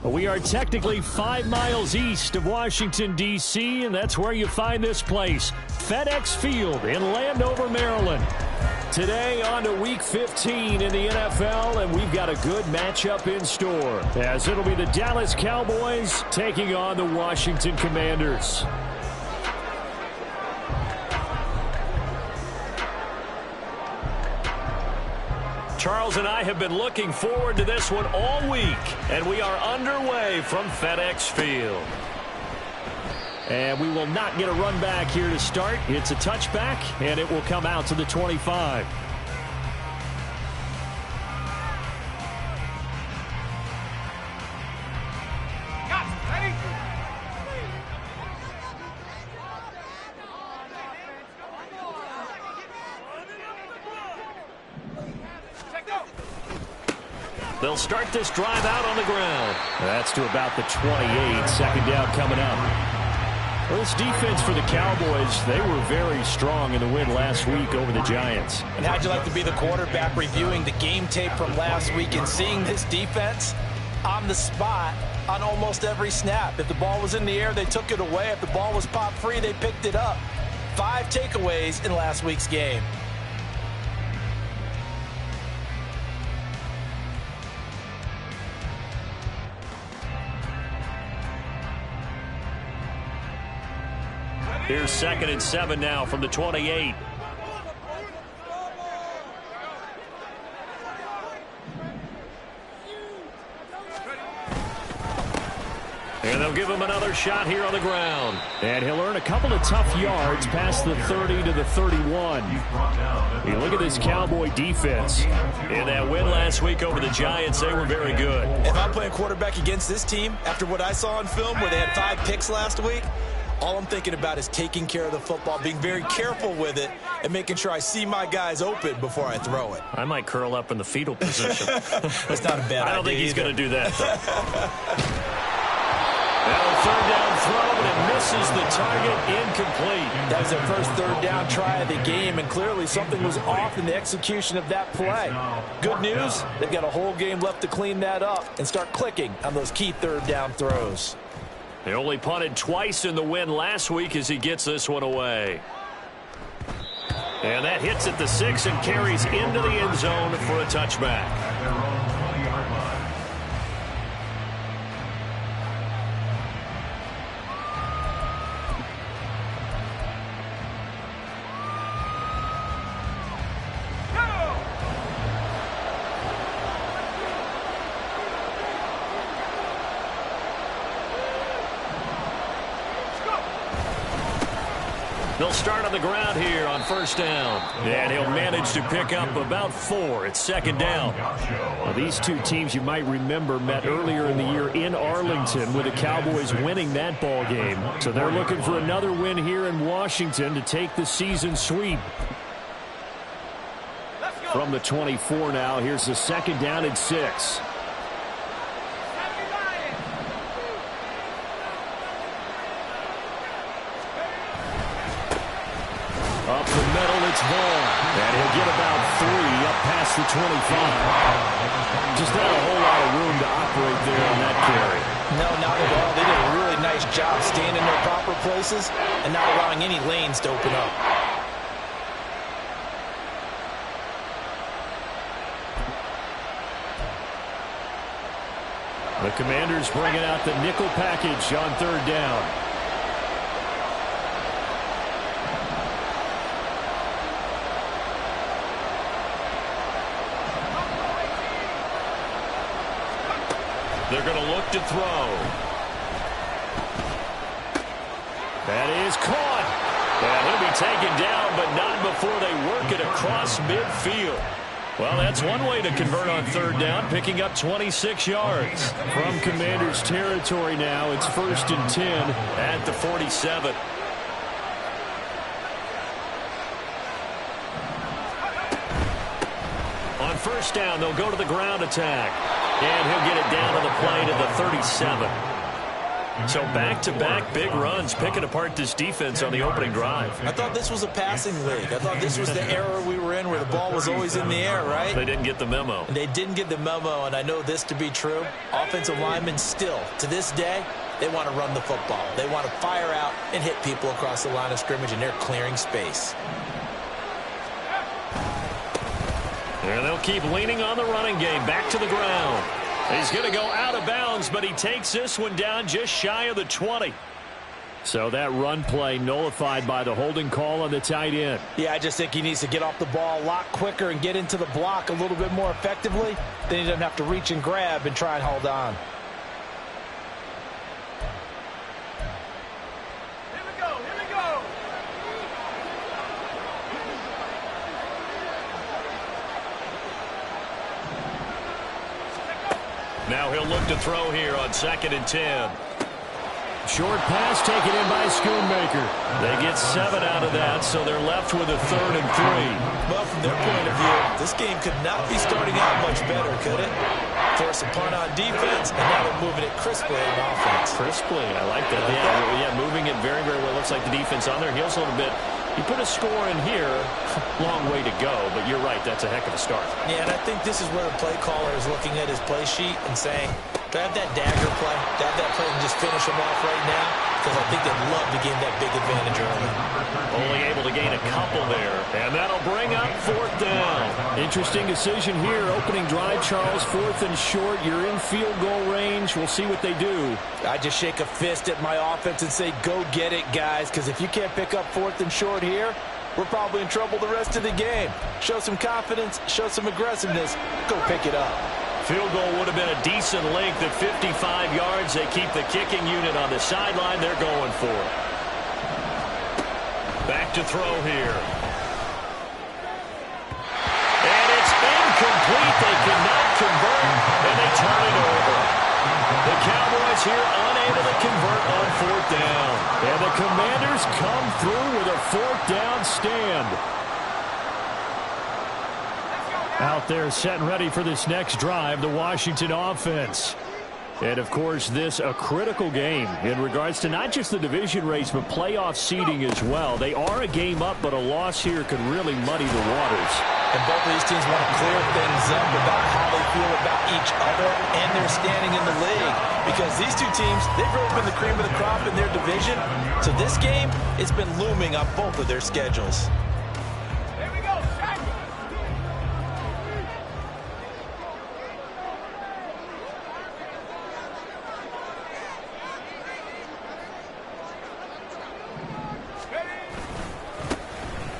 We are technically 5 miles east of Washington, D.C., and that's where you find this place, FedEx Field in Landover, Maryland. Today on to Week 15 in the NFL, and we've got a good matchup in store, as it'll be the Dallas Cowboys taking on the Washington Commanders. Charles and I have been looking forward to this one all week, and we are underway from FedEx Field. And we will not get a run back here to start. It's a touchback, and it will come out to the 25. They'll start this drive out on the ground. That's to about the 28. Second down coming up. Well, this defense for the Cowboys, they were very strong in the win last week over the Giants. And how'd you like to be the quarterback reviewing the game tape from last week and seeing this defense on the spot on almost every snap? If the ball was in the air, they took it away. If the ball was popped free, they picked it up. 5 takeaways in last week's game. Here's 2nd and 7 now from the 28. And they'll give him another shot here on the ground. And he'll earn a couple of tough yards past the 30 to the 31. You look at this Cowboy defense. In that win last week over the Giants, they were very good. If I'm playing quarterback against this team, after what I saw on film where they had 5 picks last week, all I'm thinking about is taking care of the football, being very careful with it, and making sure I see my guys open before I throw it. I might curl up in the fetal position. That's not a bad idea. I don't think he's going to do that, though. Now, 3rd down throw, but it misses the target, incomplete. That was their first 3rd down try of the game, and clearly something was off in the execution of that play. Good news, they've got a whole game left to clean that up and start clicking on those key 3rd down throws. They only punted twice in the win last week as he gets this one away. And that hits at the 6 and carries into the end zone for a touchback. They'll start on the ground here on 1st down. And he'll manage to pick up about 4 at 2nd down. Well, these two teams, you might remember, met earlier in the year in Arlington with the Cowboys winning that ball game. So they're looking for another win here in Washington to take the season sweep. From the 24 now, here's the 2nd down and 6. Up the middle, it's Vaughn. And he'll get about 3 up past the 25. Just not a whole lot of room to operate there on that carry. No, not at all. They did a really nice job staying in their proper places and not allowing any lanes to open up. The Commanders bringing out the nickel package on 3rd down. They're going to look to throw. That is caught. And he'll be taken down, but not before they work it across midfield. Well, that's one way to convert on 3rd down, picking up 26 yards. From Commanders territory now, it's 1st and 10 at the 47. On first down, they'll go to the ground attack. And he'll get it down to the play to the 37. So back-to-back big runs, picking apart this defense on the opening drive. I thought this was a passing league. I thought this was the era we were in where the ball was always in the air, right? They didn't get the memo. And they didn't get the memo, and I know this to be true. Offensive linemen still, to this day, they want to run the football. They want to fire out and hit people across the line of scrimmage, and they're clearing space. And they'll keep leaning on the running game. Back to the ground. He's going to go out of bounds, but he takes this one down just shy of the 20. So that run play nullified by the holding call on the tight end. Yeah, I just think he needs to get off the ball a lot quicker and get into the block a little bit more effectively. Then he doesn't have to reach and grab and try and hold on. Now he'll look to throw here on 2nd and 10. Short pass taken in by Schoonmaker. They get 7 out of that, so they're left with a 3rd and 3. Well, from their point of view, this game could not be starting out much better, could it? Force a punt on defense, and now they're moving it crisply on offense. Crisply, I like that. Yeah, moving it very, very well. Looks like the defense on their heels a little bit. You put a score in here, long way to go, but you're right, that's a heck of a start. Yeah, and I think this is where the play caller is looking at his play sheet and saying, do I have that dagger play? Do I have that play and just finish him off right now? Because I think they'd love to gain that big advantage early. Only able to gain a couple there, and that'll bring up 4th down. Interesting decision here. Opening drive, Charles, 4th and short. You're in field goal range. We'll see what they do. I just shake a fist at my offense and say, go get it, guys, because if you can't pick up 4th and short here, we're probably in trouble the rest of the game. Show some confidence, show some aggressiveness, go pick it up. Field goal would have been a decent length at 55 yards. They keep the kicking unit on the sideline. They're going for it. Back to throw here. And it's incomplete. They cannot convert, and they turn it over. The Cowboys here unable to convert on 4th down. And the Commanders come through with a 4th down stand. Out there set and ready for this next drive, the Washington offense. And, of course, this a critical game in regards to not just the division race, but playoff seeding as well. They are a game up, but a loss here could really muddy the waters. And both of these teams want to clear things up about how they feel about each other and their standing in the league. Because these two teams, they've really been the cream of the crop in their division. So this game, it's been looming on both of their schedules.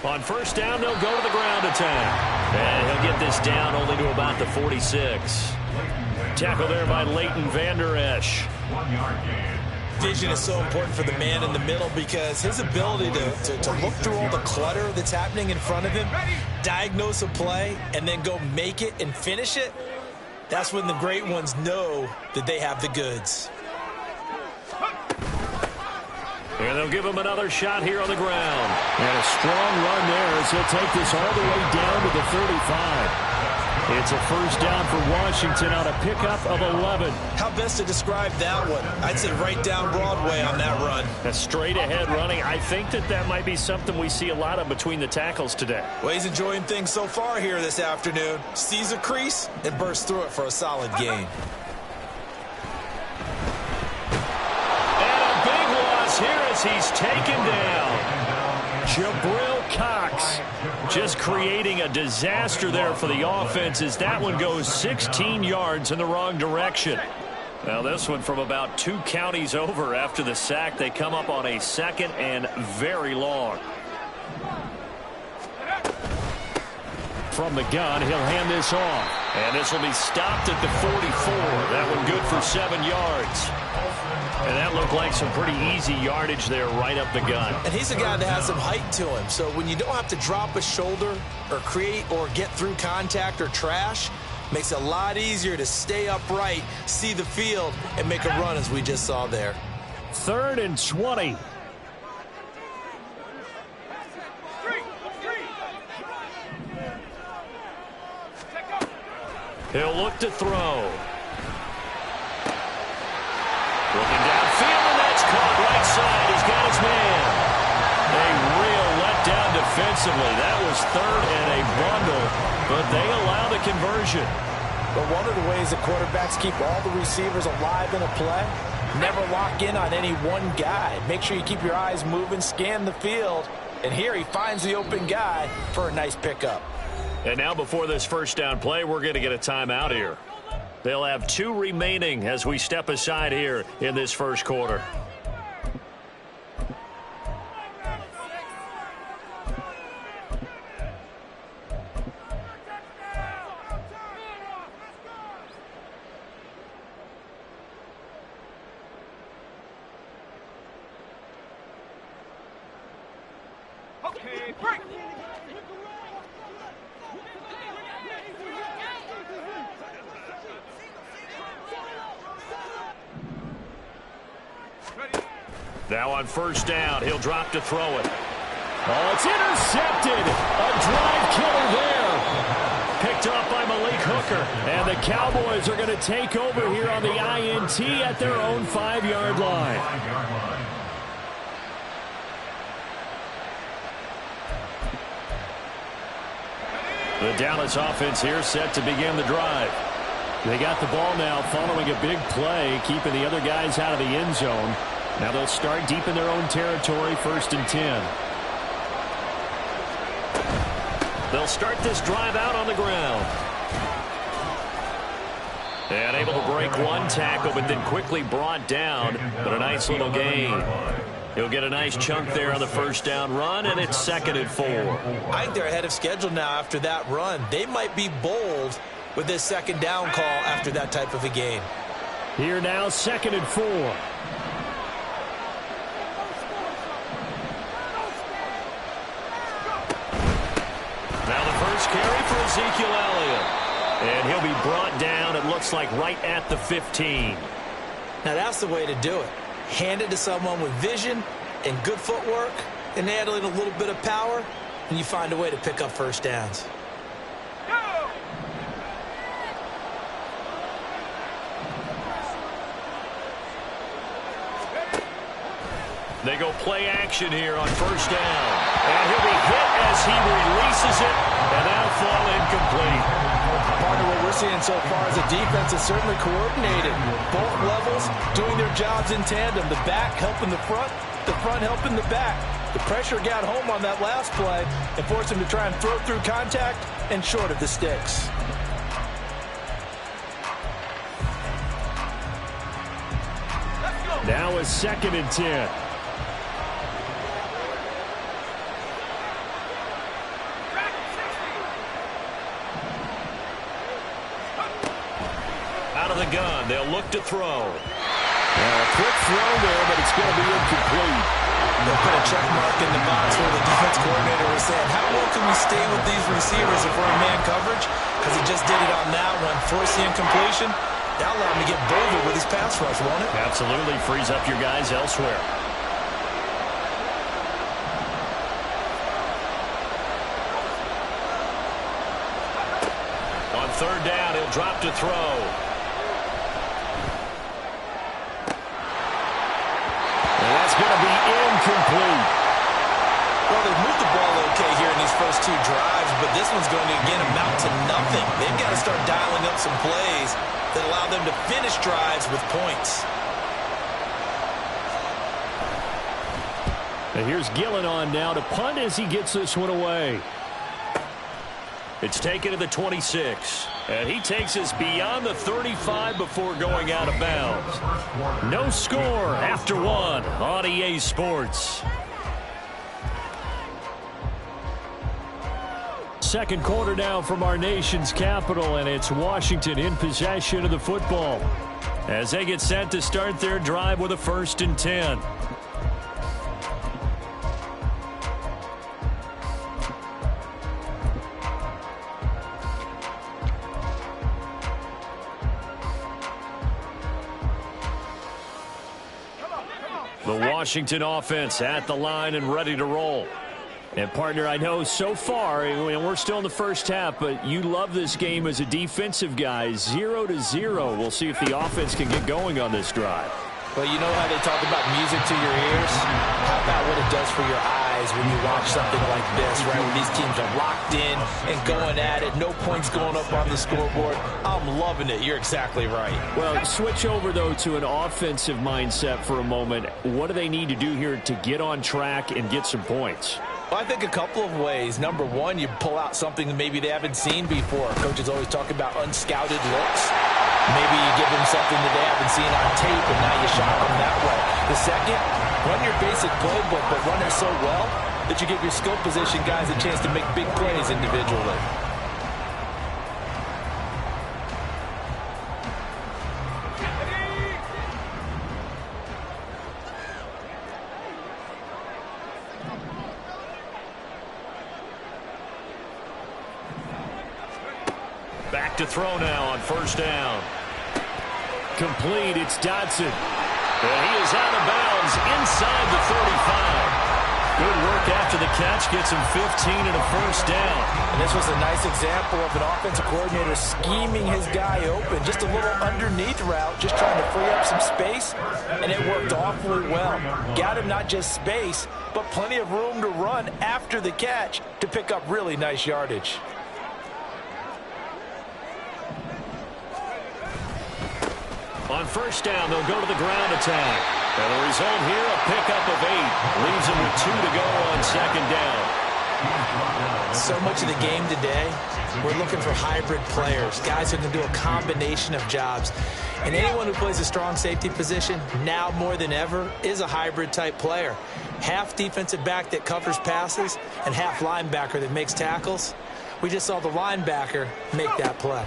On first down, they'll go to the ground attack. And he'll get this down only to about the 46. Tackle there by Leighton Vander Esch. 1 yard gain. Vision is so important for the man in the middle because his ability to look through all the clutter that's happening in front of him, diagnose a play, and then go make it and finish it, that's when the great ones know that they have the goods. And they'll give him another shot here on the ground. And a strong run there as he'll take this all the way down to the 35. It's a first down for Washington on a pickup of 11. How best to describe that one? I'd say right down Broadway on that run. A straight ahead running. I think that might be something we see a lot of between the tackles today. Well, he's enjoying things so far here this afternoon. Sees a crease and bursts through it for a solid gain. Here as he's taken down. Jabril Cox just creating a disaster there for the offense as that one goes 16 yards in the wrong direction. Now this one from about 2 counties over after the sack. They come up on a 2nd and very long. From the gun, he'll hand this off. And this will be stopped at the 44. That one good for 7 yards. And that looked like some pretty easy yardage there right up the gun. And he's a guy that has some height to him. So when you don't have to drop a shoulder or create or get through contact or trash, makes it a lot easier to stay upright, see the field, and make a run as we just saw there. 3rd and 20. He'll look to throw. Looking downfield, and that's caught right side. He's got his man. A real letdown defensively. That was third and a bundle, but they allow the conversion. But one of the ways that quarterbacks keep all the receivers alive in a play, never lock in on any one guy. Make sure you keep your eyes moving, scan the field, and here he finds the open guy for a nice pickup. And now before this first down play, we're going to get a timeout here. They'll have 2 remaining as we step aside here in this first quarter. Okay, break. Now on first down, he'll drop to throw it. Oh, it's intercepted. A drive killer there. Picked up by Malik Hooker. And the Cowboys are going to take over here on the INT at their own 5-yard line. The Dallas offense here set to begin the drive. They got the ball now following a big play, keeping the other guys out of the end zone. Now they'll start deep in their own territory, 1st and 10. They'll start this drive out on the ground. And able to break one tackle, but then quickly brought down. But a nice little gain. He'll get a nice chunk there on the first down run, and it's 2nd and 4. I think they're ahead of schedule now after that run. They might be bold with this 2nd down call after that type of a gain. Here now, 2nd and 4. Now the first carry for Ezekiel Elliott. And he'll be brought down, it looks like, right at the 15. Now that's the way to do it. Hand it to someone with vision and good footwork, and add in a little bit of power, and you find a way to pick up first downs. They go play action here on first down. And he'll be hit as he releases it, and that'll fall incomplete. Part of what we're seeing so far is the defense is certainly coordinated. Both levels doing their jobs in tandem. The back helping the front helping the back. The pressure got home on that last play and forced him to try and throw through contact and short of the sticks. Now a 2nd and 10. Out of the gun, they'll look to throw. A quick throw there, but it's going to be incomplete. They'll put a check mark in the box where the defense coordinator was saying, how well can we stay with these receivers if we're in man coverage? Because he just did it on that one, forced the incompletion. That'll allow him to get bolder with his pass rush, won't it? Absolutely, frees up your guys elsewhere. On 3rd down, he'll drop to throw. And that's going to be incomplete. Well, they've moved the ball okay here in these first 2 drives, but this one's going to, again, amount to nothing. They've got to start dialing up some plays that allow them to finish drives with points. And here's Gillen on now to punt as he gets this one away. It's taken to the 26. And he takes us beyond the 35 before going out of bounds. No score after 1 on EA Sports. Second quarter now from our nation's capital, and it's Washington in possession of the football as they get set to start their drive with a 1st and 10. The Washington offense at the line and ready to roll. And, partner, I know so far, and we're still in the first half, but you love this game as a defensive guy. 0-0. We'll see if the offense can get going on this drive. Well, you know how they talk about music to your ears? How about what it does for your eyes when you watch something like this, right? When these teams are locked in and going at it, no points going up on the scoreboard. I'm loving it. You're exactly right. Well, switch over, though, to an offensive mindset for a moment. What do they need to do here to get on track and get some points? Well, I think a couple of ways. Number one, you pull out something that maybe they haven't seen before. Coaches always talk about unscouted looks. Maybe you give them something that they haven't seen on tape, and now you shock them that way. The second, run your basic playbook, but run it so well that you give your skill position guys a chance to make big plays individually. Back to throw now on first down. Complete, it's Dodson. And he is out of bounds inside the 35. Good work after the catch, gets him 15 and a first down. And this was a nice example of an offensive coordinator scheming his guy open. Just a little underneath route, just trying to free up some space, and it worked awfully well. Got him not just space, but plenty of room to run after the catch to pick up really nice yardage. On first down, they'll go to the ground attack. And the result here, a pickup of 8. Leaves them with 2 to go on second down. So much of the game today, we're looking for hybrid players, guys who can do a combination of jobs. And anyone who plays a strong safety position, now more than ever, is a hybrid-type player. Half defensive back that covers passes and half linebacker that makes tackles. We just saw the linebacker make that play.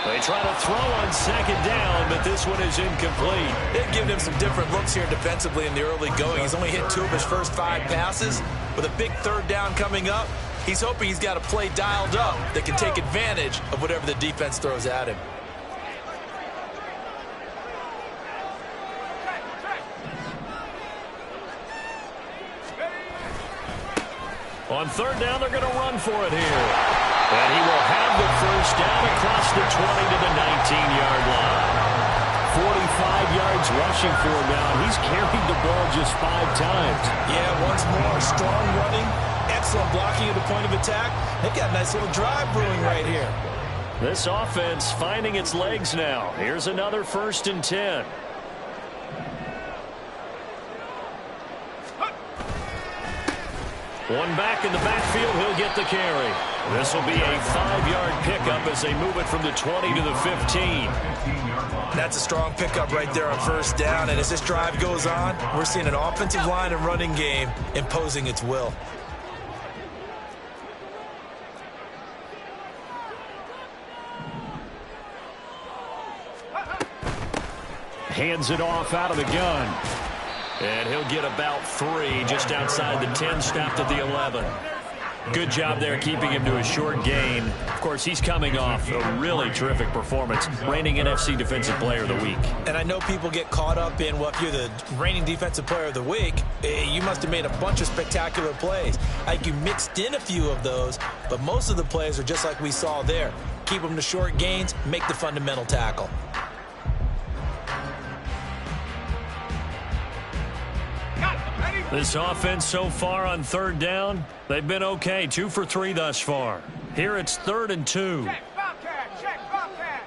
They try to throw on second down, but this one is incomplete. They've given him some different looks here defensively in the early going. He's only hit 2 of his first 5 passes. With a big third down coming up, he's hoping he's got a play dialed up that can take advantage of whatever the defense throws at him. On third down, they're going to run for it here. And he will have the first down across the 20 to the 19-yard line. 45 yards rushing for him now. He's carried the ball just 5 times. Yeah, once more, strong running, excellent blocking at the point of attack. They've got a nice little drive brewing right here. This offense finding its legs now. Here's another 1st and 10. One back in the backfield, he'll get the carry. This will be a 5-yard pickup as they move it from the 20 to the 15. That's a strong pickup right there on first down, and as this drive goes on, we're seeing an offensive line and running game imposing its will. Hands it off out of the gun. And he'll get about 3 just outside the 10, stopped at the 11. Good job there keeping him to a short gain. Of course, he's coming off a really terrific performance, reigning NFC Defensive Player of the Week. And I know people get caught up in, well, if you're the reigning Defensive Player of the Week, you must have made a bunch of spectacular plays. Like you mixed in a few of those, but most of the plays are just like we saw there. Keep them to short gains, make the fundamental tackle. This offense so far on third down, they've been okay. 2 for 3 thus far. Here it's 3rd and 2. Check, Bobcat, check, Bobcat.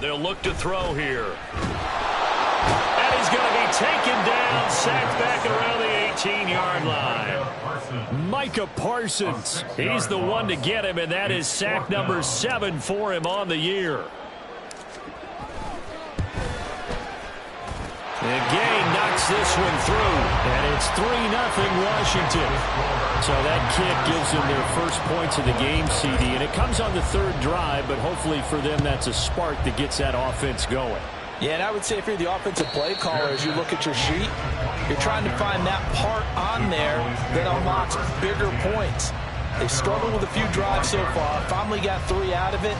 They'll look to throw here. And he's going to be taken down, sacked back around the 18-yard line. Micah Parsons, he's the one to get him, and that is sack number 7 for him on the year. And Gay knocks this one through, and it's 3-0 Washington. So that kick gives them their first points of the game, CD, and it comes on the 3rd drive, but hopefully for them that's a spark that gets that offense going. Yeah, and I would say if you're the offensive play caller, as you look at your sheet, you're trying to find that part on there that unlocks bigger points. They've struggled with a few drives so far, finally got 3 out of it.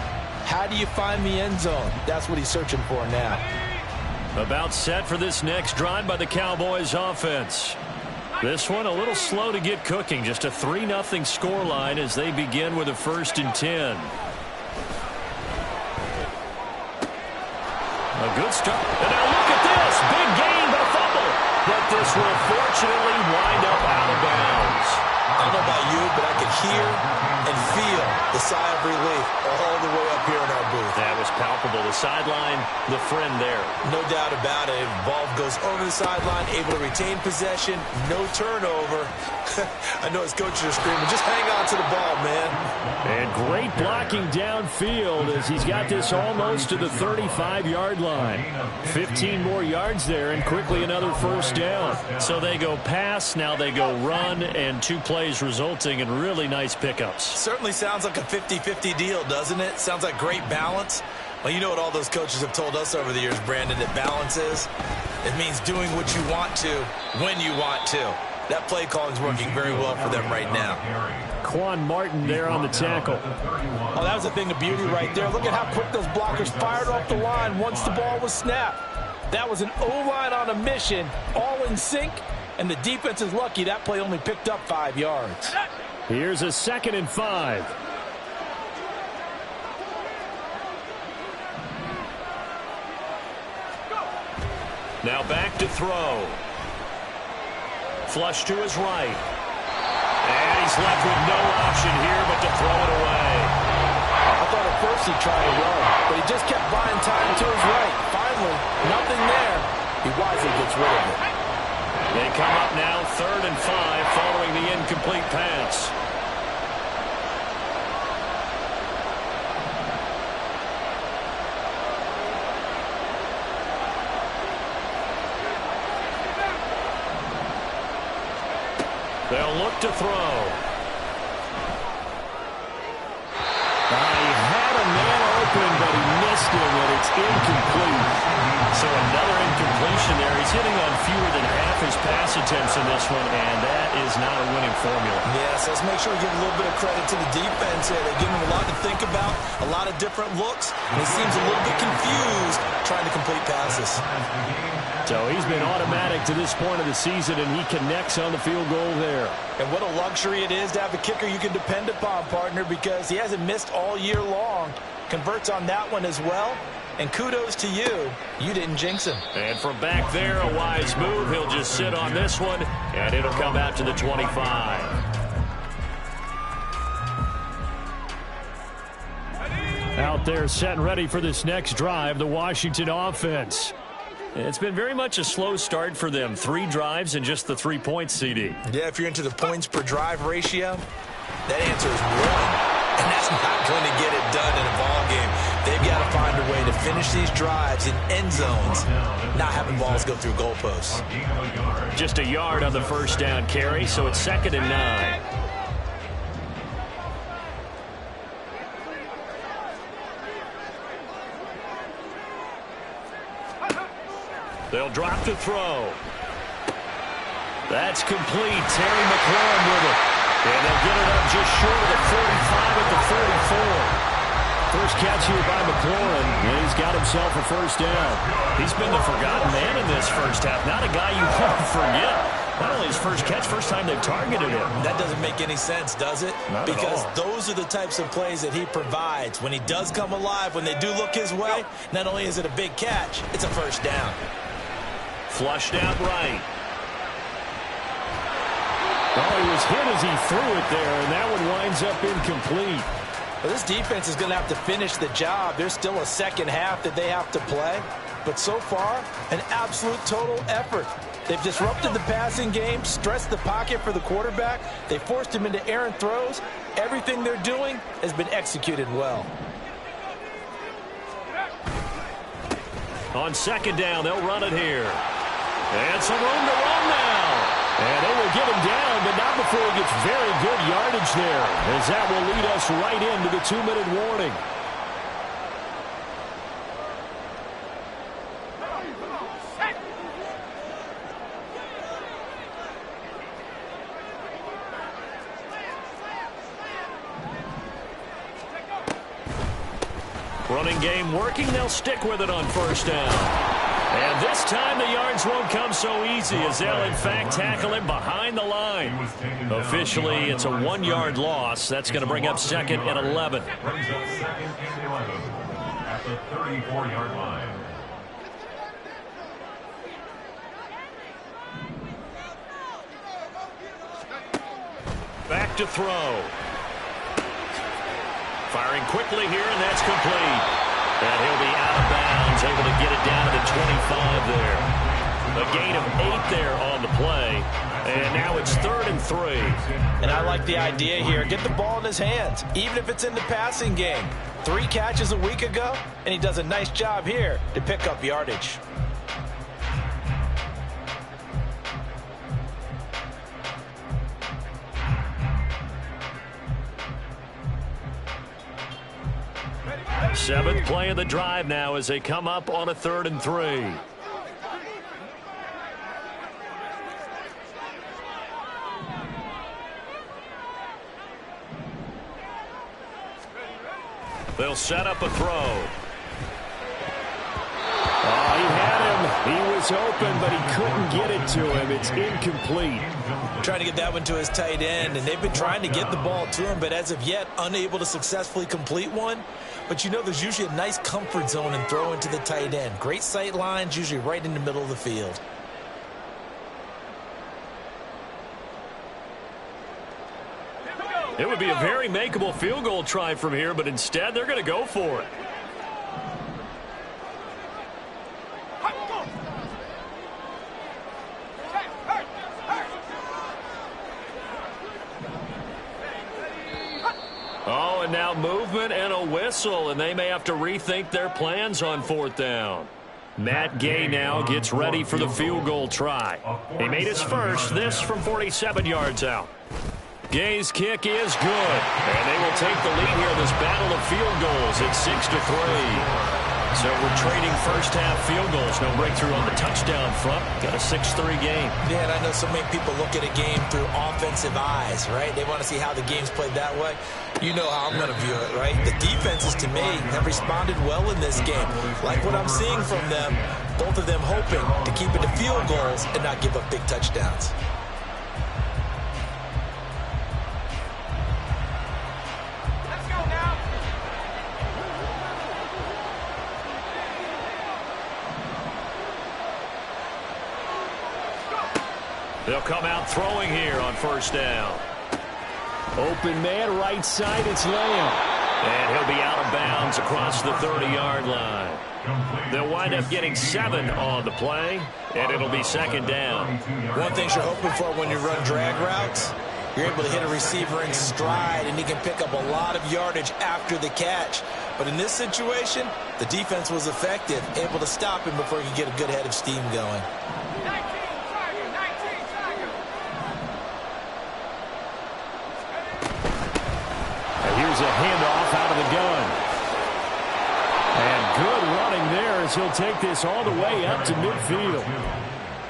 How do you find the end zone? That's what he's searching for now. About set for this next drive by the Cowboys offense. This one a little slow to get cooking. Just a 3-0 scoreline as they begin with a 1st and 10. A good start. And now look at this. Big gain, but a fumble. But this will fortunately wind up out of bounds. I don't know about you, but I could hear and feel the sigh of relief all the way up here in our booth. That was palpable. The sideline, the friend there. No doubt about it. Ball goes over the sideline, able to retain possession, no turnover. I know his coaches are screaming, just hang on to the ball, man. And great blocking downfield as he's got this almost to the 35-yard line. 15 more yards there and quickly another 1st down. So they go pass, now they go run, and 2 plays resulting in really nice pickups. Certainly sounds like a 50-50 deal, doesn't it? Sounds like great balance. Well, you know what all those coaches have told us over the years, Brandon, that balance is? It means doing what you want to when you want to. That play calling is working very well for them right now. Quan Martin there on the tackle. Oh, that was a thing of beauty right there. Look at how quick those blockers fired off the line once the ball was snapped. That was an O-line on a mission, all in sync, and the defense is lucky that play only picked up 5 yards. Here's a 2nd and 5. Now back to throw. Flush to his right. And he's left with no option here but to throw it away. I thought at first he tried to run, but he just kept buying time to his right. Finally, nothing there. He wisely gets rid of it. They come up now 3rd and 5 following the incomplete pass. They'll look to throw. He had a man open, but he missed him, and it's incomplete. So another incompletion there. He's hitting on fewer than half his pass attempts in this one, and that is not a winning formula. Yes, let's make sure we give a little bit of credit to the defense here. They give him a lot to think about, a lot of different looks, and he seems a little bit confused trying to complete passes. So he's been automatic to this point of the season, and he connects on the field goal there. And what a luxury it is to have a kicker you can depend upon, partner, because he hasn't missed all year long. Converts on that one as well. And kudos to you. You didn't jinx him. And from back there, a wise move. He'll just sit on this one, and it'll come out to the 25. Out there set and ready for this next drive, the Washington offense. It's been very much a slow start for them. 3 drives and just the 3 points, CD. Yeah, if you're into the points per drive ratio, that answer is 1. And that's not going to get it done in a ball game. They've got to find a way to finish these drives in end zones, not having balls go through goalposts. Just a yard on the 1st down carry, so it's 2nd and 9. They'll drop to throw. That's complete. Terry McLaurin with it. And they'll get it up just short of the 45 at the 44. First catch here by McLaurin, and he's got himself a 1st down. He's been the forgotten man in this first half. Not a guy you want to forget. Not only his first catch, first time they've targeted him. That doesn't make any sense, does it? Not because at all. Those are the types of plays that he provides. When he does come alive, when they do look his way, not only is it a big catch, it's a 1st down. Flushed out right. Oh, he was hit as he threw it there, and that one winds up incomplete. Well, this defense is going to have to finish the job. There's still a second half that they have to play. But so far, an absolute total effort. They've disrupted the passing game, stressed the pocket for the quarterback. They forced him into errant throws. Everything they're doing has been executed well. On 2nd down, they'll run it here. And some room to run now. And they will get him down, but not before he gets very good yardage there, as that will lead us right into the 2-minute warning. Running game working. They'll stick with it on first down. And this time the yards won't come so easy as they'll, in fact, tackle him behind the line. Officially, it's a 1-yard loss. That's going to bring up second and 11. Brings up second and 11 at the 34-yard line. Back to throw. Firing quickly here, and that's complete. And he'll be out of bounds, able to get it down to the 25 there. A gain of 8 there on the play. And now it's 3rd and 3. And I like the idea here. Get the ball in his hands, even if it's in the passing game. 3 catches a week ago, and he does a nice job here to pick up yardage. Seventh play of the drive now as they come up on a 3rd and 3. They'll set up a throw. Oh, he had him. He was open, but he couldn't get it to him. It's incomplete. Trying to get that one to his tight end, and they've been trying to get the ball to him, but as of yet, unable to successfully complete one. But you know there's usually a nice comfort zone in throwing to the tight end. Great sight lines, usually right in the middle of the field. It would be a very makeable field goal try from here, but instead they're going to go for it. Oh, and now movement and a whistle, and they may have to rethink their plans on 4th down. Matt Gay now gets ready for the field goal try. He made his first, this from 47 yards out. Gay's kick is good, and they will take the lead here in this battle of field goals at 6-3. So we're trading first-half field goals. No breakthrough on the touchdown front. Got a 6-3 game. Yeah, and I know so many people look at a game through offensive eyes, right? They want to see how the game's played that way. You know how I'm going to view it, right? The defenses, to me, have responded well in this game. Like what I'm seeing from them, both of them hoping to keep it to field goals and not give up big touchdowns. They'll come out throwing here on first down. Open man, right side, it's Lamb. And he'll be out of bounds across the 30-yard line. They'll wind up getting 7 on the play, and it'll be 2nd down. One thing you're hoping for when you run drag routes, you're able to hit a receiver in stride, and he can pick up a lot of yardage after the catch. But in this situation, the defense was effective, able to stop him before he could get a good head of steam going. Here's a handoff out of the gun. And good running there as he'll take this all the way up to midfield.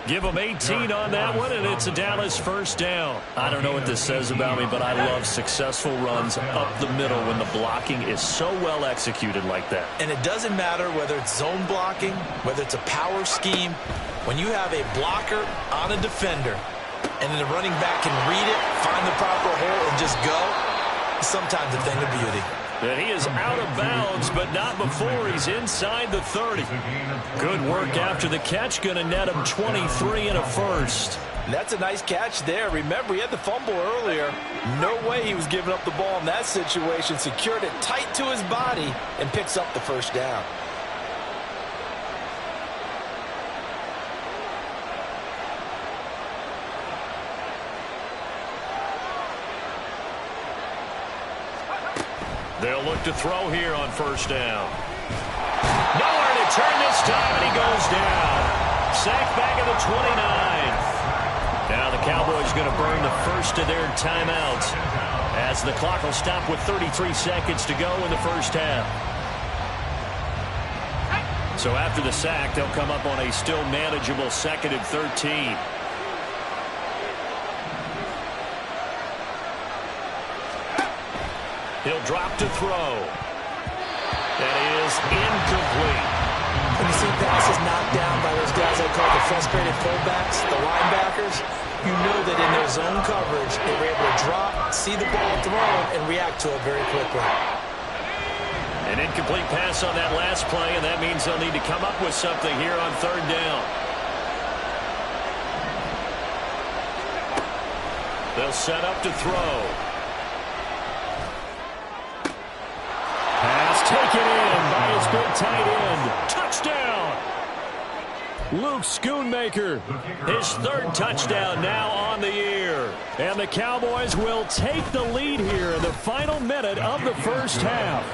Give them 18 on that one, and it's a Dallas first down. I don't know what this says about me, but I love successful runs up the middle when the blocking is so well executed like that. And it doesn't matter whether it's zone blocking, whether it's a power scheme. When you have a blocker on a defender, and then the running back can read it, find the proper hole, and just go, sometimes a thing of beauty. And he is out of bounds, but not before he's inside the 30. Good work after the catch, going to net him 23 and a first. That's a nice catch there. Remember, he had the fumble earlier. No way he was giving up the ball in that situation. Secured it tight to his body and picks up the first down. They'll look to throw here on first down. Nowhere to turn this time, and he goes down. Sacked back at the 29. Now the Cowboys going to burn the first of their timeouts as the clock will stop with 33 seconds to go in the first half. So after the sack, they'll come up on a still manageable 2nd and 13. He'll drop to throw. That is incomplete. When you see passes knocked down by those guys I call the frustrated fullbacks, the linebackers, you know that in their zone coverage, they were able to drop, see the ball thrown, and react to it very quickly. An incomplete pass on that last play, and that means they'll need to come up with something here on third down. They'll set up to throw. Pass taken in by his big tight end. Touchdown! Luke Schoonmaker, his third touchdown now on the year. And the Cowboys will take the lead here in the final minute of the first half.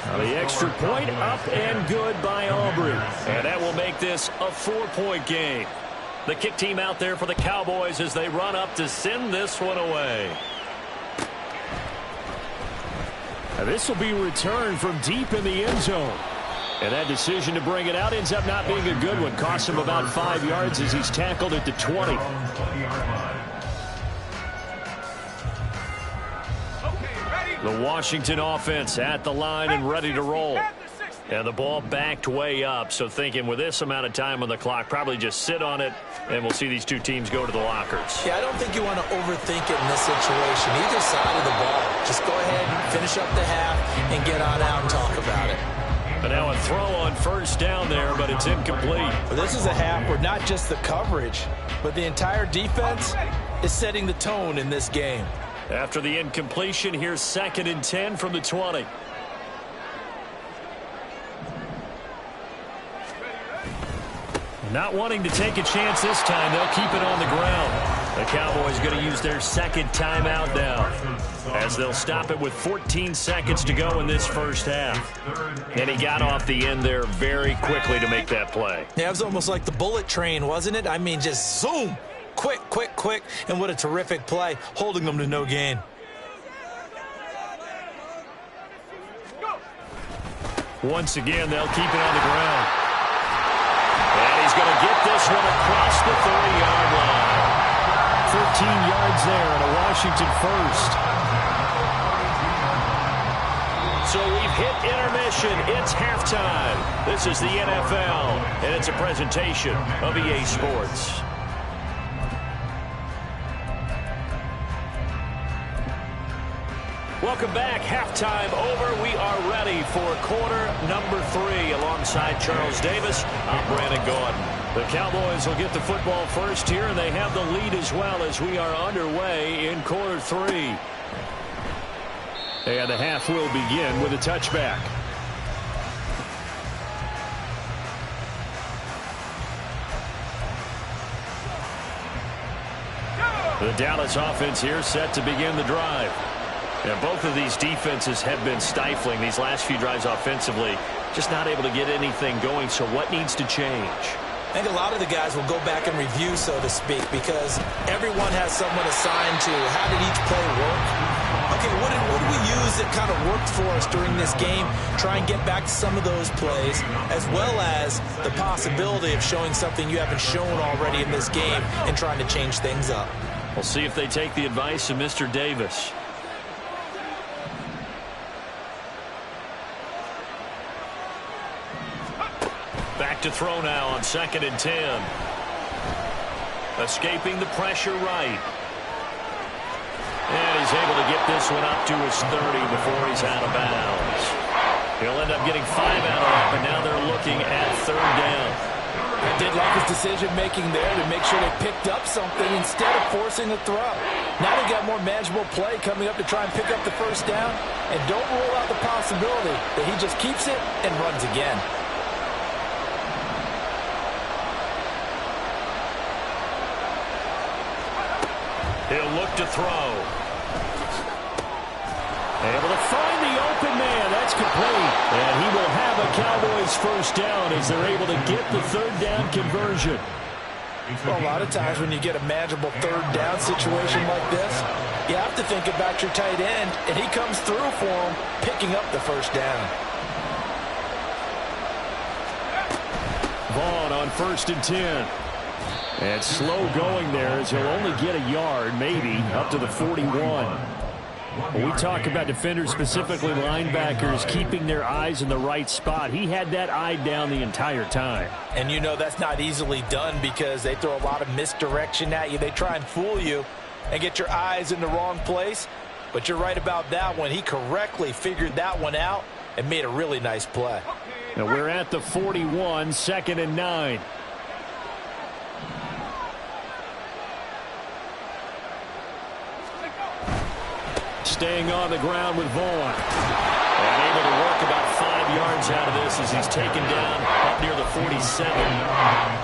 Now the extra point up and good by Aubrey. And that will make this a 4-point game. The kick team out there for the Cowboys as they run up to send this one away. Now this will be returned from deep in the end zone. And that decision to bring it out ends up not being a good one. Costs him about 5 yards as he's tackled at the 20. The Washington offense at the line and ready to roll. And the ball backed way up. So thinking with this amount of time on the clock, probably just sit on it, and we'll see these two teams go to the lockers. Yeah, I don't think you want to overthink it in this situation. Either side of the ball. Just go ahead and finish up the half and get on out and talk about it. But now a throw on first down there, but it's incomplete. Well, this is a half where not just the coverage, but the entire defense is setting the tone in this game. After the incompletion, here's 2nd and 10 from the 20. Not wanting to take a chance this time, they'll keep it on the ground. The Cowboys going to use their second timeout now, as they'll stop it with 14 seconds to go in this first half. And he got off the end there very quickly to make that play. Yeah, it was almost like the bullet train, wasn't it? I mean, just zoom. Quick, quick, quick. And what a terrific play, holding them to no gain. Once again, they'll keep it on the ground. And he's going to get this one across the 30-yard line. 13 yards there and a Washington first. So we've hit intermission. It's halftime. This is the NFL, and it's a presentation of EA Sports. Welcome back. Halftime over. We are ready for quarter number 3. Alongside Charles Davis, I'm Brandon Gordon. The Cowboys will get the football first here, and they have the lead as well as we are underway in quarter 3. And the half will begin with a touchback. The Dallas offense here set to begin the drive. And both of these defenses have been stifling these last few drives offensively. Just not able to get anything going. So what needs to change? I think a lot of the guys will go back and review, so to speak, because everyone has someone assigned to how did each play work. Okay, what did we use that kind of worked for us during this game? Try and get back to some of those plays, as well as the possibility of showing something you haven't shown already in this game and trying to change things up. We'll see if they take the advice of Mr. Davis. Back to throw now on 2nd and 10. Escaping the pressure right. And he's able to get this one up to his 30 before he's out of bounds. He'll end up getting 5 out of that, but now they're looking at 3rd down. I did like his decision-making there to make sure they picked up something instead of forcing a throw. Now they got more manageable play coming up to try and pick up the first down. And don't rule out the possibility that he just keeps it and runs again. He'll look to throw. Able to find the open man. That's complete. And he will have a Cowboys first down as they're able to get the 3rd down conversion. Well, a lot of times when you get a manageable 3rd down situation like this, you have to think about your tight end, and he comes through for him, picking up the first down. Vaughn on 1st and 10. And slow going there as he'll only get a yard, maybe, up to the 41. When we talk about defenders, specifically linebackers, keeping their eyes in the right spot, he had that eye down the entire time. And you know that's not easily done because they throw a lot of misdirection at you. They try and fool you and get your eyes in the wrong place. But you're right about that one. He correctly figured that one out and made a really nice play. Now we're at the 41, 2nd and 9. Staying on the ground with Vaughn. And able to work about 5 yards out of this as he's taken down up near the 47.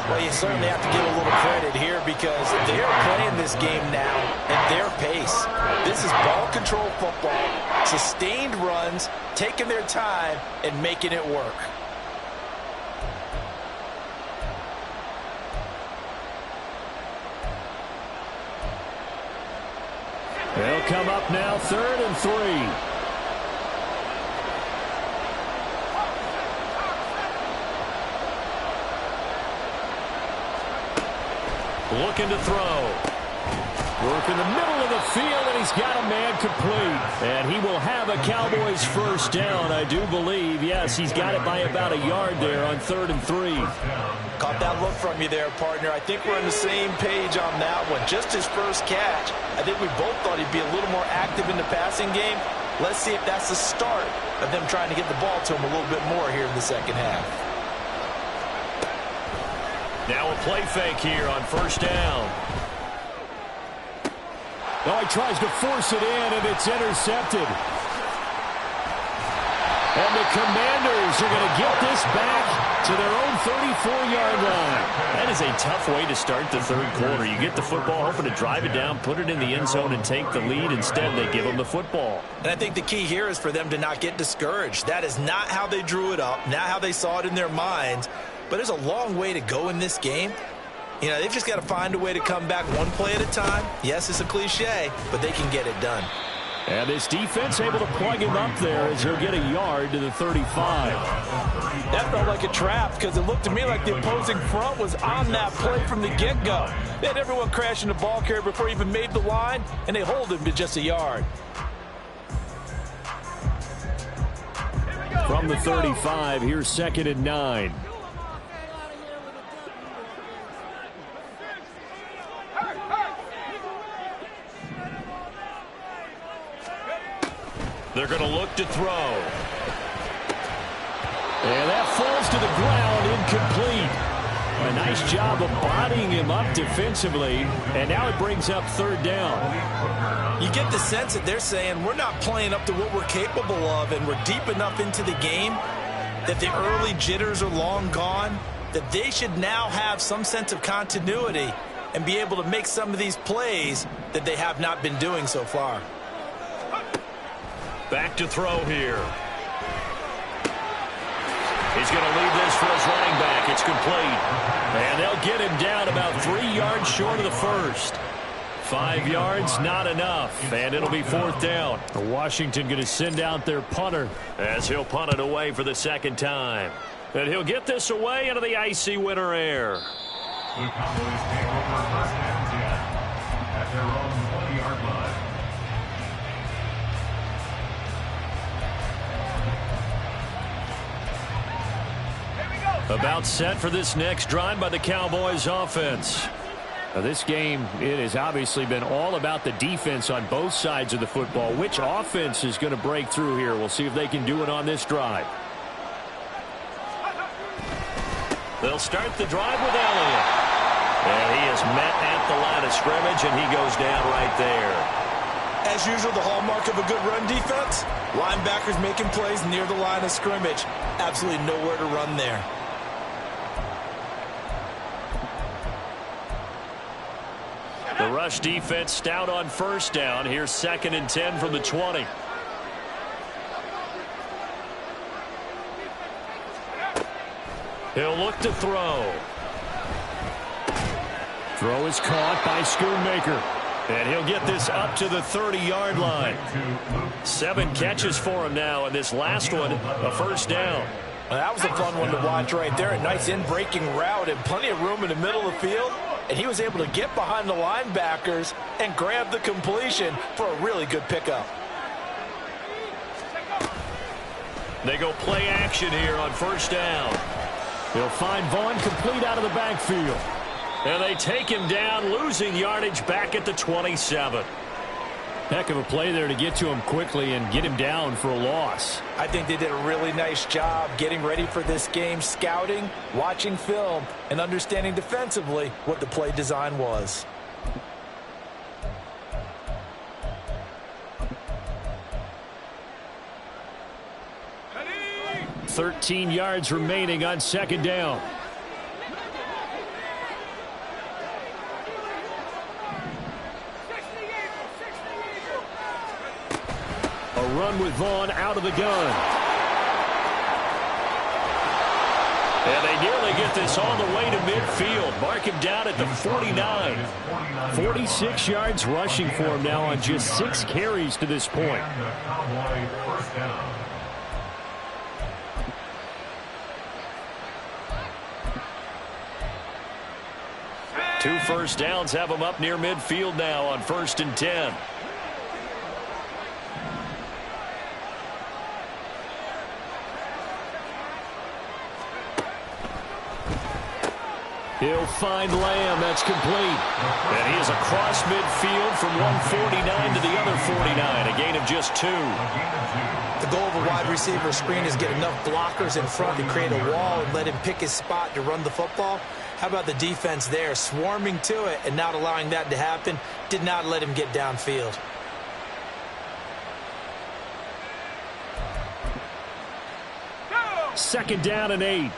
Well, you certainly have to give a little credit here because they're playing this game now at their pace. This is ball control football, sustained runs, taking their time and making it work. They'll come up now, 3rd and 3. Looking to throw. Work in the middle of the field, and he's got a man complete. And he will have a Cowboys first down, I do believe. Yes, he's got it by about a yard there on 3rd and 3. Caught that look from you there, partner. I think we're on the same page on that one. Just his first catch. I think we both thought he'd be a little more active in the passing game. Let's see if that's the start of them trying to get the ball to him a little bit more here in the second half. Now a play fake here on 1st down. Oh, he tries to force it in, and it's intercepted. And the Commanders are going to get this back to their own 34-yard line. That is a tough way to start the 3rd quarter. You get the football, hoping to drive it down, put it in the end zone, and take the lead. Instead, they give them the football. And I think the key here is for them to not get discouraged. That is not how they drew it up, not how they saw it in their minds. But there's a long way to go in this game. You know, they've just got to find a way to come back one play at a time. Yes, it's a cliche, but they can get it done. And this defense able to plug him up there as he'll get a yard to the 35. That felt like a trap because it looked to me like the opposing front was on that play from the get-go. They had everyone crashing the ball carrier before he even made the line, and they hold him to just a yard. From the 35, here's 2nd and 9. They're going to look to throw. And that falls to the ground, incomplete. A nice job of bodying him up defensively, and now it brings up 3rd down. You get the sense that they're saying we're not playing up to what we're capable of, and we're deep enough into the game that the early jitters are long gone, that they should now have some sense of continuity and be able to make some of these plays that they have not been doing so far. Back to throw here. He's going to leave this for his running back. It's complete. And they'll get him down about 3 yards short of the first. 5 yards, not enough. And it'll be 4th down. Washington going to send out their punter as he'll punt it away for the 2nd time. And he'll get this away into the icy winter air. The Cowboys take over 1st and 10 at their own 20-yard line. About set for this next drive by the Cowboys offense. Now this game, it has obviously been all about the defense on both sides of the football. Which offense is going to break through here? We'll see if they can do it on this drive. They'll start the drive with Elliott. And he is met at the line of scrimmage, and he goes down right there. As usual, the hallmark of a good run defense, linebackers making plays near the line of scrimmage. Absolutely nowhere to run there. The rush defense stout on 1st down. Here's 2nd and 10 from the 20. He'll look to throw. Throw is caught by Schoonmaker. And he'll get this up to the 30-yard line. 7 catches for him now, and this last one, a 1st down. Well, that was a fun one to watch right there. A nice in-breaking route and plenty of room in the middle of the field. And he was able to get behind the linebackers and grab the completion for a really good pickup. They go play action here on first down. He'll find Vaughn complete out of the backfield. And they take him down, losing yardage back at the 27. Heck of a play there to get to him quickly and get him down for a loss. I think they did a really nice job getting ready for this game, scouting, watching film, and understanding defensively what the play design was. Ready? 13 yards remaining on second down. A run with Vaughn out of the gun. And they nearly get this all the way to midfield. Mark him down at the 49. 46 yards rushing for him now on just 6 carries to this point. Two first downs have him up near midfield now on 1st and 10. He'll find Lamb. That's complete. And he is across midfield from 149 to the other 49. A gain of just 2. The goal of a wide receiver screen is get enough blockers in front to create a wall and let him pick his spot to run the football. How about the defense there, swarming to it and not allowing that to happen? Did not let him get downfield. Second down and 8.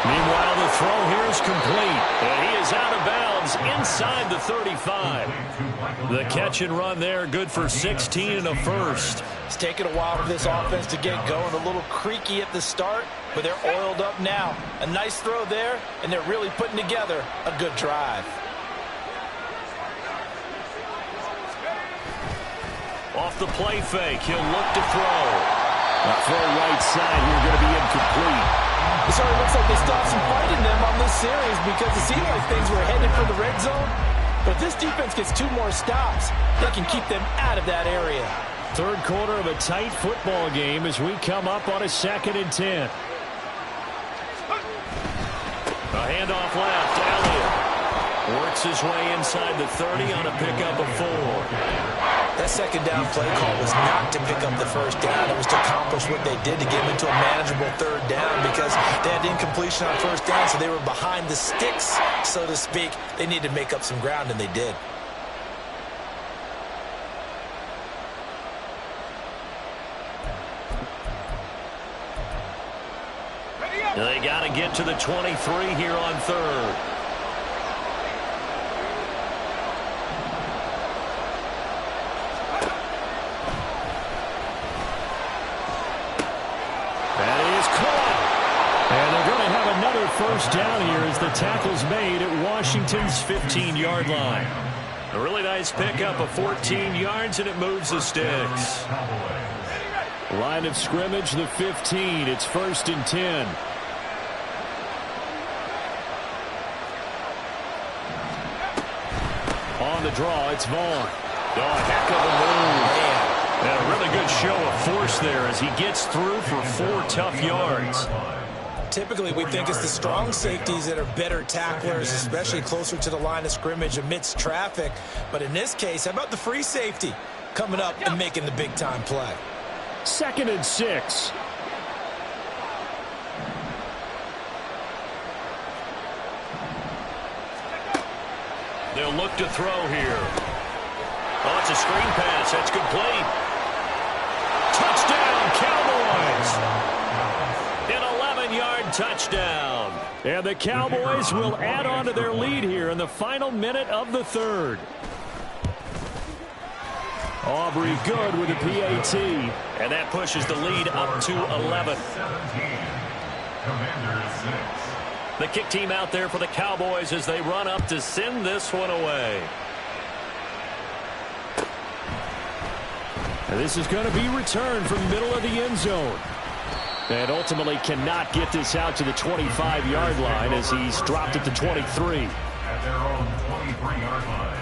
Meanwhile, the throw here is complete. And he is out of bounds inside the 35. The catch and run there, good for 16 and a first. It's taken a while for this offense to get going. A little creaky at the start, but they're oiled up now. A nice throw there, and they're really putting together a good drive. Off the play fake, he'll look to throw. A throw right side here, going to be incomplete. It sort of looks like they stopped some fight in them on this series because it seemed like things were headed for the red zone. But if this defense gets 2 more stops, they can keep them out of that area. Third quarter of a tight football game as we come up on a 2nd and 10. A handoff left. Elliott works his way inside the 30 on a pickup of 4. That second down play call was not to pick up the first down. It was to accomplish what they did to get them into a manageable third down because they had incompletion on first down, so they were behind the sticks, so to speak. They needed to make up some ground, and they did. They got to get to the 23 here on 3rd. First down here as the tackle's made at Washington's 15-yard line. A really nice pickup of 14 yards, and it moves the sticks. Line of scrimmage, the 15. It's 1st and 10. On the draw, it's Vaughn. Oh, heck of a move. And a really good show of force there as he gets through for 4 tough yards. Typically, we think it's the strong safeties that are better tacklers, especially closer to the line of scrimmage amidst traffic. But in this case, how about the free safety coming up and making the big-time play? 2nd and 6. They'll look to throw here. Oh, it's a screen pass. That's complete. Touchdown, Cowboys! An 11-yard touchdown. And the Cowboys will add on to their lead here in the final minute of the 3rd. Aubrey good with a PAT. And that pushes the lead up to 11. The kick team out there for the Cowboys as they run up to send this one away. And this is going to be returned from the middle of the end zone. And ultimately cannot get this out to the 25-yard line as he's dropped at the 23. At their own 23-yard line.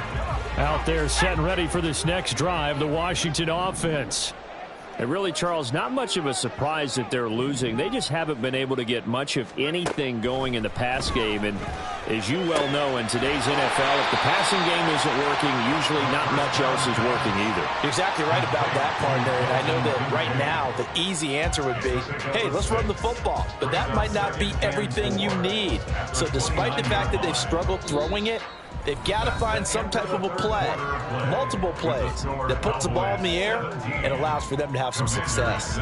Out there set and ready for this next drive, the Washington offense. And really, Charles, not much of a surprise that they're losing. They just haven't been able to get much of anything going in the pass game. And as you well know, in today's NFL, if the passing game isn't working, usually not much else is working either. You're exactly right about that, partner. And I know that right now the easy answer would be, hey, let's run the football. But that might not be everything you need. So despite the fact that they've struggled throwing it, they've got to find some type of a play, multiple plays, that puts the ball in the air and allows for them to have some success.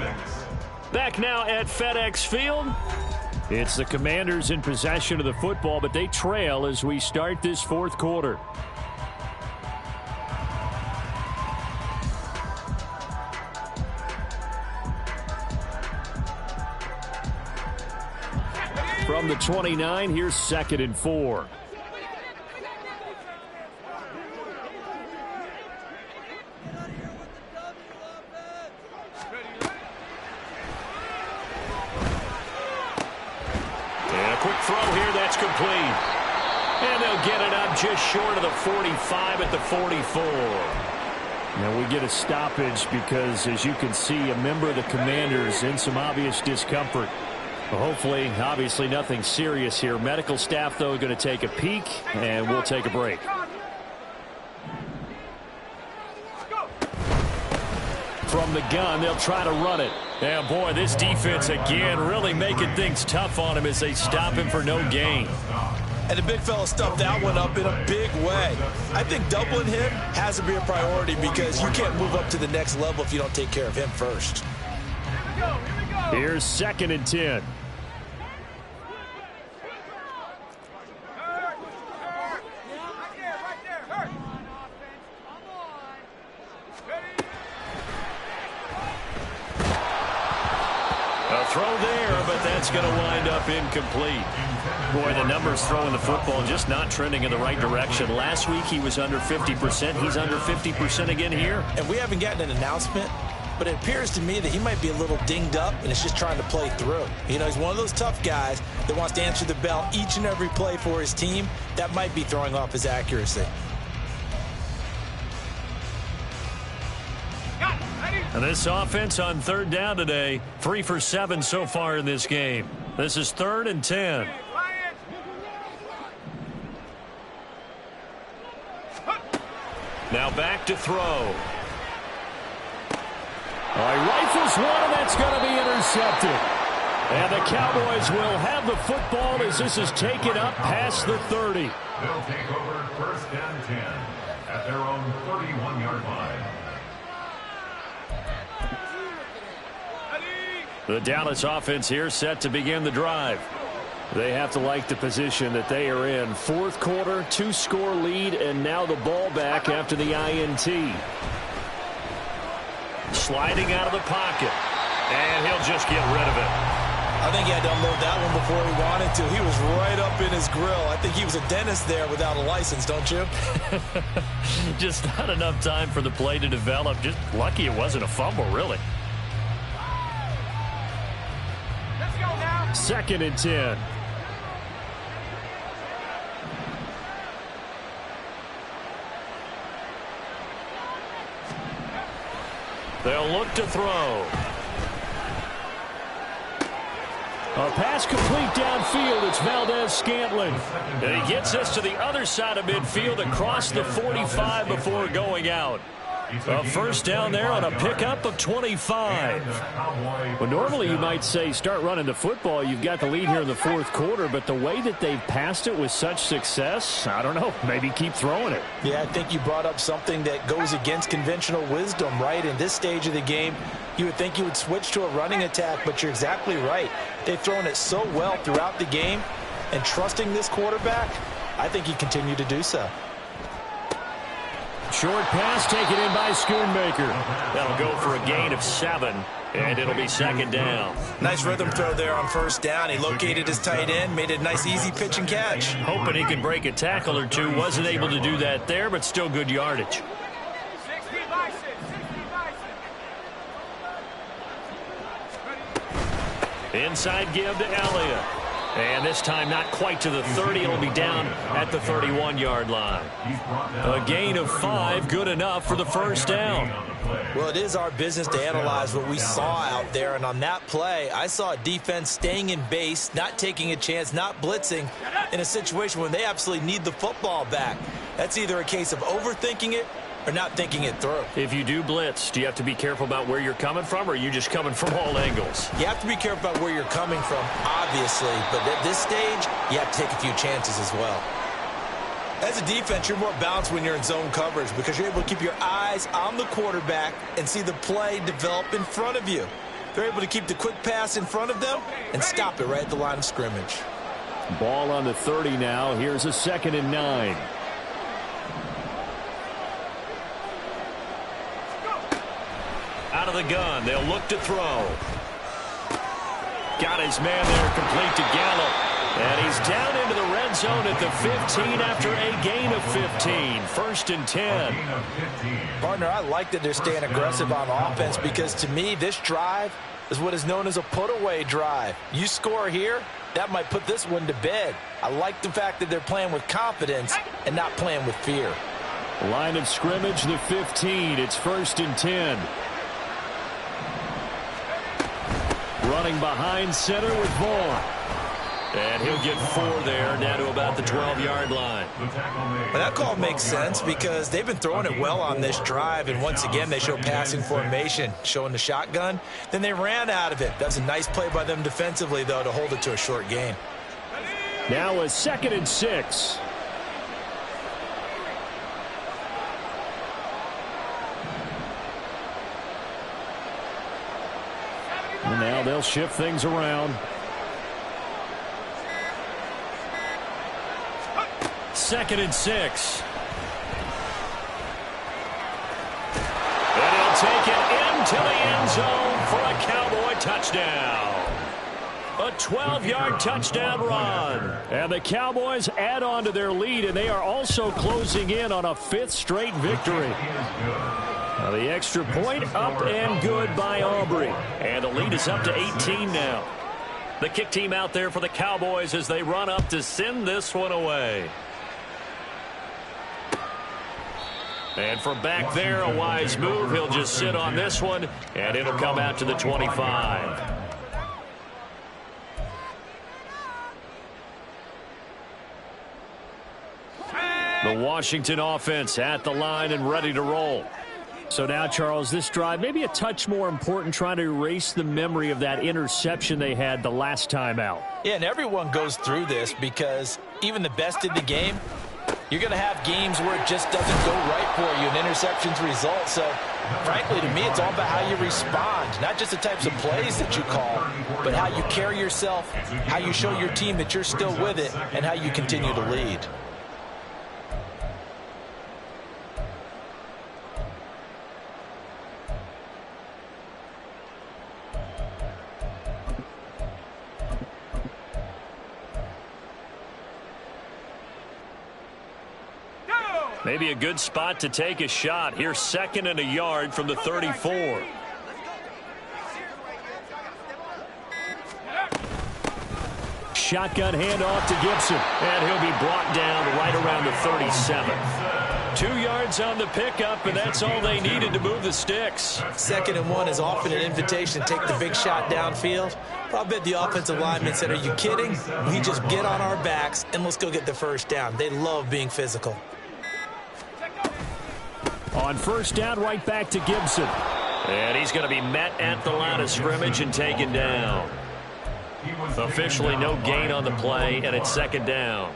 Back now at FedEx Field. It's the Commanders in possession of the football, but they trail as we start this fourth quarter. From the 29, here's 2nd and 4. Throw here, that's complete. And they'll get it up just short of the 45 at the 44. Now we get a stoppage because, as you can see, a member of the Commanders in some obvious discomfort. Well, hopefully, obviously nothing serious here. Medical staff, though, going to take a peek, and we'll take a break. From the gun, they'll try to run it. Yeah, boy, this defense again really making things tough on him as they stop him for no gain. And the big fella stuffed that one up in a big way. I think doubling him has to be a priority because you can't move up to the next level if you don't take care of him first. Here's 2nd and 10. Throw there, but that's going to wind up incomplete. Boy, the numbers throwing the football just not trending in the right direction. Last week he was under 50%. He's under 50% again here. And we haven't gotten an announcement, but it appears to me that he might be a little dinged up and is just trying to play through. You know, he's one of those tough guys that wants to answer the bell each and every play for his team. That might be throwing off his accuracy. And this offense on 3rd down today, 3 for 7 so far in this game. This is 3rd and 10. Now back to throw. All right, rifles one, and that's going to be intercepted. And the Cowboys will have the football as this is taken up past the 30. They'll take over 1st and 10 at their own 31-yard line. The Dallas offense here set to begin the drive. They have to like the position that they are in. 4th quarter, 2-score lead, and now the ball back after the INT. Sliding out of the pocket, and he'll just get rid of it. I think he had to unload that one before he wanted to. He was right up in his grill. I think he was a dentist there without a license, don't you? Just not enough time for the play to develop. Just lucky it wasn't a fumble, really. 2nd and 10. They'll look to throw. A pass complete downfield. It's Valdez-Scantling. And he gets us to the other side of midfield across the 45 before going out. A 1st down there on a pickup of 25. Well, normally you might say start running the football. You've got the lead here in the 4th quarter, but the way that they've passed it with such success, I don't know, maybe keep throwing it. Yeah, I think you brought up something that goes against conventional wisdom, right? In this stage of the game, you would think you would switch to a running attack, but you're exactly right. They've thrown it so well throughout the game, and trusting this quarterback, I think he continued to do so. Short pass taken in by Schoonmaker. That'll go for a gain of 7, and it'll be 2nd down. Nice rhythm throw there on 1st down. He located his tight end, made a nice easy pitch and catch. Hoping he could break a tackle or two. Wasn't able to do that there, but still good yardage. 60 by 6. Inside give to Elliott. And this time not quite to the 30. It'll be down at the 31-yard line. A gain of 5, good enough for the first down. Well, it is our business to analyze what we saw out there. And on that play, I saw a defense staying in base, not taking a chance, not blitzing in a situation when they absolutely need the football back. That's either a case of overthinking it or not thinking it through. If you do blitz, do you have to be careful about where you're coming from, or are you just coming from all angles? You have to be careful about where you're coming from, obviously. But at this stage, you have to take a few chances as well. As a defense, you're more balanced when you're in zone coverage because you're able to keep your eyes on the quarterback and see the play develop in front of you. They're able to keep the quick pass in front of them and stop it right at the line of scrimmage. Ball on the 30 now. Here's a 2nd and 9. Out of the gun. They'll look to throw. Got his man there, complete to Gallup. And he's down into the red zone at the 15 after a gain of 15. 1st and 10. Partner, I like that they're staying aggressive on offense because to me, this drive is what is known as a put-away drive. You score here, that might put this one to bed. I like the fact that they're playing with confidence and not playing with fear. Line of scrimmage, the 15. It's 1st and 10. Running behind center with Vaughn. And he'll get 4 there, down to about the 12-yard line. Well, that call makes sense because they've been throwing it well on this drive, and once again they show passing formation, showing the shotgun. Then they ran out of it. That's a nice play by them defensively, though, to hold it to a short gain. Now a 2nd and 6. And now they'll shift things around. 2nd and 6. And he'll take it into the end zone for a Cowboy touchdown. A 12-yard touchdown run. And the Cowboys add on to their lead, and they are also closing in on a 5th straight victory. Now the extra point up and good by Aubrey. And the lead is up to 18 now. The kick team out there for the Cowboys as they run up to send this one away. And from back there, a wise move. He'll just sit on this one, and it'll come out to the 25. The Washington offense at the line and ready to roll. So now, Charles, this drive maybe a touch more important, trying to erase the memory of that interception they had the last time out. Yeah, and everyone goes through this because even the best in the game, you're going to have games where it just doesn't go right for you, and interceptions result. So, frankly, to me, it's all about how you respond, not just the types of plays that you call, but how you carry yourself, how you show your team that you're still with it, and how you continue to lead. Maybe a good spot to take a shot. Here's 2nd and a yard from the 34. Shotgun handoff to Gibson. And he'll be brought down right around the 37. 2 yards on the pickup, and that's all they needed to move the sticks. 2nd and 1 is often an invitation to take the big shot downfield. I bet the offensive lineman said, are you kidding? We just get on our backs and let's go get the first down. They love being physical. On 1st down, right back to Gibson. And he's going to be met at the line of scrimmage and taken down. Officially no gain on the play, and it's 2nd down.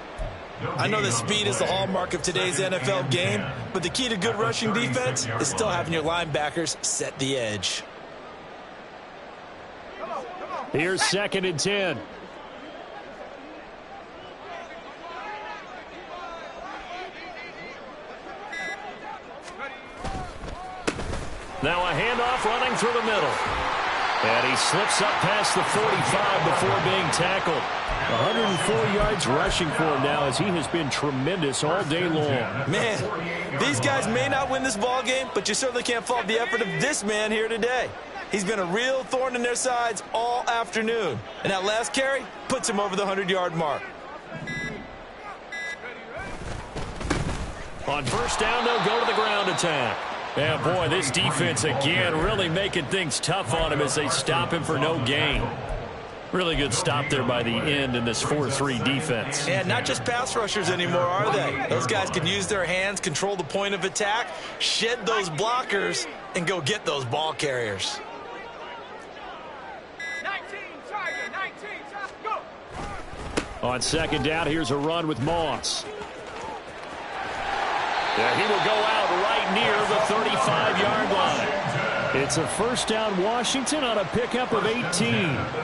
I know that speed is the hallmark of today's NFL game, but the key to good rushing defense is still having your linebackers set the edge. Here's 2nd and 10. Now a handoff running through the middle. And he slips up past the 45 before being tackled. 104 yards rushing for him now as he has been tremendous all day long. Man, these guys may not win this ball game, but you certainly can't fault the effort of this man here today. He's been a real thorn in their sides all afternoon. And that last carry puts him over the 100-yard mark. On first down, they'll go to the ground attack. And boy, this defense again really making things tough on him as they stop him for no gain. Really good stop there by the end in this 4-3 defense. And not just pass rushers anymore, are they? Those guys can use their hands, control the point of attack, shed those blockers, and go get those ball carriers. 19, Tiger, 19, Tiger, go! On second down, here's a run with Moss. Yeah, he will go out right near the 35-yard line. It's a first down Washington on a pickup of 18.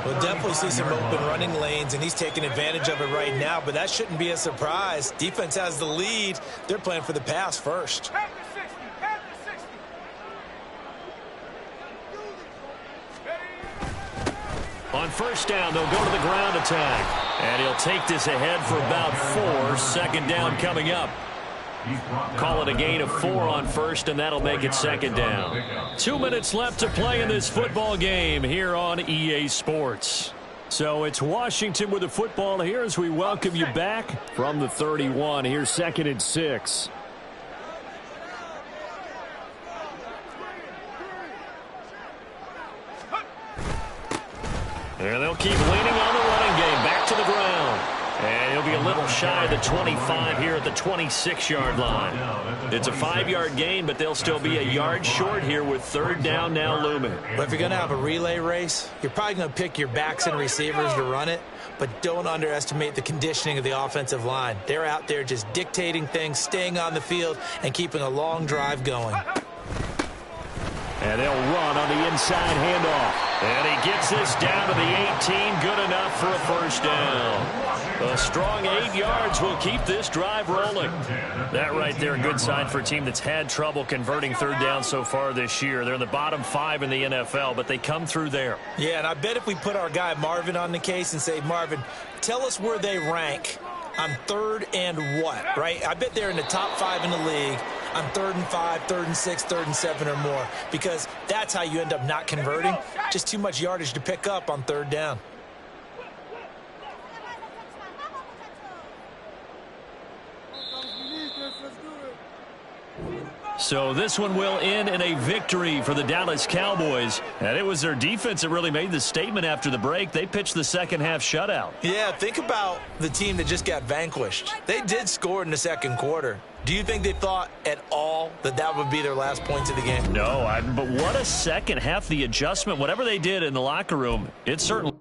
We'll definitely see some open running lanes, and he's taking advantage of it right now, but that shouldn't be a surprise. Defense has the lead. They're playing for the pass first. Have the 60, have the 60. On first down, they'll go to the ground attack. And he'll take this ahead for about 4. Second down coming up. Call it a gain of 4 on first, and that'll make it second down. 2 minutes left to play in this football game here on EA Sports. So it's Washington with the football here as we welcome you back from the 31. Here's 2nd and 6. And they'll keep leaning on the running game. Back to the ground. And he'll be a little shy of the 25 here at the 26-yard line. It's a 5-yard gain, but they'll still be a yard short here with third down now looming. But if you're going to have a relay race, you're probably going to pick your backs and receivers to run it, but don't underestimate the conditioning of the offensive line. They're out there just dictating things, staying on the field, and keeping a long drive going. And they'll run on the inside handoff. And he gets this down to the 18. Good enough for a first down. A strong 8 yards will keep this drive rolling. That right there, a good sign for a team that's had trouble converting third down so far this year. They're in the bottom 5 in the NFL, but they come through there. Yeah, and I bet if we put our guy Marvin on the case and say, Marvin, tell us where they rank on third and what, right? I bet they're in the top 5 in the league on 3rd and 5, 3rd and 6, 3rd and 7 or more, because that's how you end up not converting. Just too much yardage to pick up on third down. So this one will end in a victory for the Dallas Cowboys. And it was their defense that really made the statement after the break. They pitched the second half shutout. Yeah, think about the team that just got vanquished. They did score in the second quarter. Do you think they thought at all that that would be their last points of the game? No, but what a second half, the adjustment, whatever they did in the locker room, it certainly...